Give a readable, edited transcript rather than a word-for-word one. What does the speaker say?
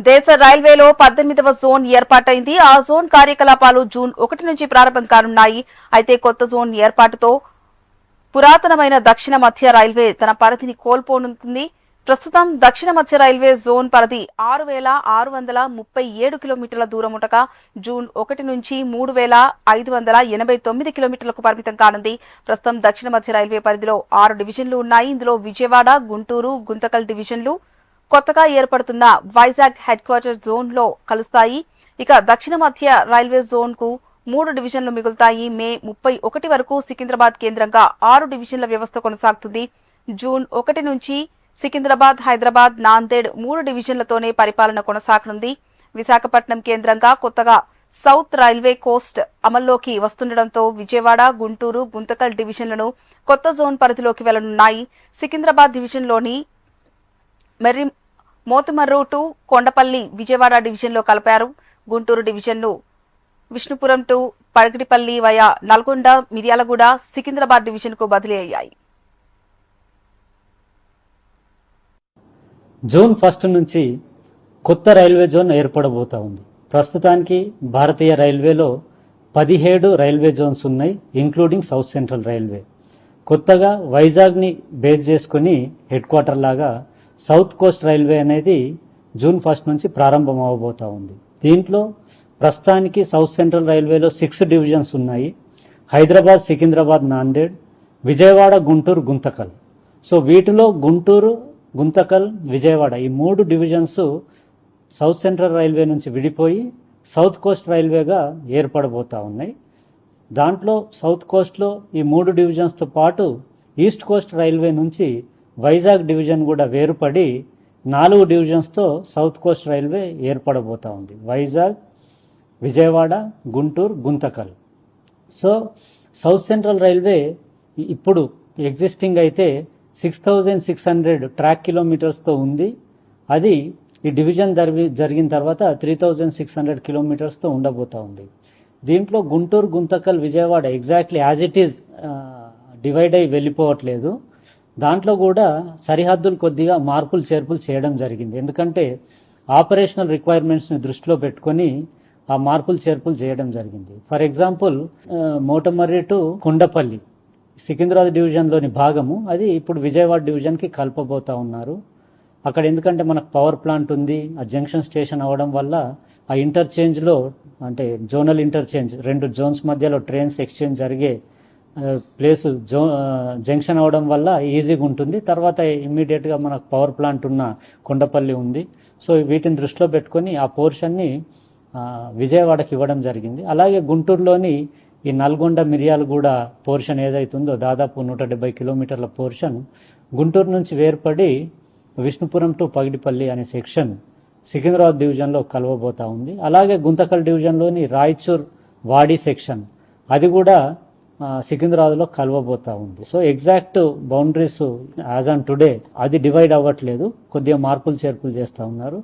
దేశ రైల్వేలో 18వ జోన్ ఏర్పాటైంది. ఆ జోన్ కార్యకలాపాలు జూన్ 1 నుంచి ప్రారంభం కానున్నాయి. అయితే కొత్త జోన్ ఏర్పాటుతో పురాతనమైన దక్షిణ మధ్య రైల్వే తన పరిధిని కోల్పోనుంది. ప్రస్తుతం దక్షిణ మధ్య రైల్వే జోన్ పరిధి 6,637 కిలోమీటర్ల దూరం ఉండగా జూన్ 1 నుంచి 3,589 కిలోమీటర్లకు పరిమితం కానుంది. ప్రస్తుతం దక్షిణ మధ్య రైల్వే పరిధిలో 6 డివిజన్లు ఉన్నాయి. ఇందులో విజయవాడ, గుంటూరు, గుంతకల్ డివిజన్లు కొత్తగా ఏర్పడుతున్న వైజాగ్ హెడ్ క్వార్టర్ జోన్ లో కలుస్తాయి. ఇక దక్షిణ మధ్య రైల్వే జోన్ కు 3 డివిజన్లు మిగులుతాయి. మే 31 వరకు సికింద్రాబాద్ కేంద్రంగా 6 డివిజన్ల వ్యవస్థ కొనసాగుతుంది. జూన్ 1 నుంచి సికింద్రాబాద్, హైదరాబాద్, నాందేడ్ 3 డివిజన్లతోనే పరిపాలన కొనసాగనుంది. విశాఖపట్నం కేంద్రంగా కొత్తగా సౌత్ రైల్వే కోస్ట్ అమల్లోకి వస్తుండటంతో విజయవాడ, గుంటూరు, గుంతకల్ డివిజన్లను కొత్త జోన్ పరిధిలోకి వెళ్లనున్నాయి. సికింద్రాబాద్ డివిజన్లోని మోతుమర్రు టు కొండపల్లి విజయవాడ డివిజన్లో కలిపారు. గుంటూరు డివిజన్ను విష్ణుపురం టు పడగటిపల్లి వయా నల్గొండ, మిర్యాలగూడ, సికింద్రాబాద్ డివిజన్కు బదిలీ అయ్యాయి. జూన్ 1 నుంచి కొత్త రైల్వే జోన్ ఏర్పడబోతా ఉంది. ప్రస్తుతానికి భారతీయ రైల్వేలో 17 రైల్వే జోన్స్ ఉన్నాయి, ఇంక్లూడింగ్ సౌత్ సెంట్రల్ రైల్వే. కొత్తగా వైజాగ్ని బేస్ చేసుకుని హెడ్ క్వార్టర్ లాగా సౌత్ కోస్ట్ రైల్వే అనేది జూన్ 1 నుంచి ప్రారంభం అవబోతా ఉంది. దీంట్లో ప్రస్తుతానికి సౌత్ సెంట్రల్ రైల్వేలో 6 డివిజన్స్ ఉన్నాయి. హైదరాబాద్, సికింద్రాబాద్, నాందేడ్, విజయవాడ, గుంటూరు, గుంతకల్. సో వీటిలో గుంటూరు, గుంతకల్, విజయవాడ ఈ 3 డివిజన్స్ సౌత్ సెంట్రల్ రైల్వే నుంచి విడిపోయి సౌత్ కోస్ట్ రైల్వేగా ఏర్పడబోతా ఉన్నాయి. దాంట్లో సౌత్ కోస్ట్లో ఈ 3 డివిజన్స్తో పాటు ఈస్ట్ కోస్ట్ రైల్వే నుంచి వైజాగ్ డివిజన్ కూడా వేరుపడి 4 డివిజన్స్తో సౌత్ కోస్ట్ రైల్వే ఏర్పడబోతా ఉంది. Vizag, Vijayawada, Guntur, Guntakal. So south central railway ఇప్పుడు ఎగ్జిస్టింగ్ అయితే 6,600 ట్రాక్ కిలోమీటర్స్తో ఉంది. అది ఈ డివిజన్ జరిగిన తర్వాత 3,600 కిలోమీటర్స్తో ఉండబోతా ఉంది. దీంట్లో Guntur, Guntakal, Vijayawada exactly as it is divide అయి వెళ్ళిపోవట్లేదు. దాంట్లో కూడా సరిహద్దులు కొద్దిగా మార్పులు చేర్పులు చేయడం జరిగింది. ఎందుకంటే ఆపరేషనల్ రిక్వైర్మెంట్స్ని దృష్టిలో పెట్టుకొని ఆ మార్పులు చేర్పులు చేయడం జరిగింది. For example Motamarri to Kondapalli Secunderabad డివిజన్లోని భాగము అది ఇప్పుడు విజయవాడ డివిజన్కి కలపబోతా ఉన్నారు. అక్కడ ఎందుకంటే మనకు పవర్ ప్లాంట్ ఉంది, ఆ జంక్షన్ స్టేషన్ అవ్వడం వల్ల ఆ ఇంటర్చేంజ్లో అంటే జోనల్ ఇంటర్చేంజ్ 2 జోన్స్ మధ్యలో ట్రైన్స్ ఎక్స్చేంజ్ జరిగే ప్లేస్ జంక్షన్ అవడం వల్ల ఈజీగా ఉంటుంది. తర్వాత ఇమ్మీడియట్గా మనకు పవర్ ప్లాంట్ ఉన్న కొండపల్లి ఉంది. సో వీటిని దృష్టిలో పెట్టుకొని ఆ పోర్షన్ని విజయవాడకి ఇవ్వడం జరిగింది. అలాగే గుంటూరులోని ఈ నల్గొండ, మిర్యాలగూడ పోర్షన్ ఏదైతుందో దాదాపు 170 కిలోమీటర్ల పోర్షన్ గుంటూరు నుంచి వేర్పడి విష్ణుపురం టు పగిడిపల్లి అనే సెక్షన్ సికింద్రాబాద్ డివిజన్లో కలవబోతా ఉంది. అలాగే గుంతకల్ డివిజన్లోని రాయచూర్, వాడి సెక్షన్ అది కూడా సికింద్రాబాద్లో కలవబోతా ఉంది. So exact boundaries as on today అది డివైడ్ అవ్వట్లేదు, కొద్దిగా మార్పులు చేర్పులు చేస్తూ ఉన్నారు.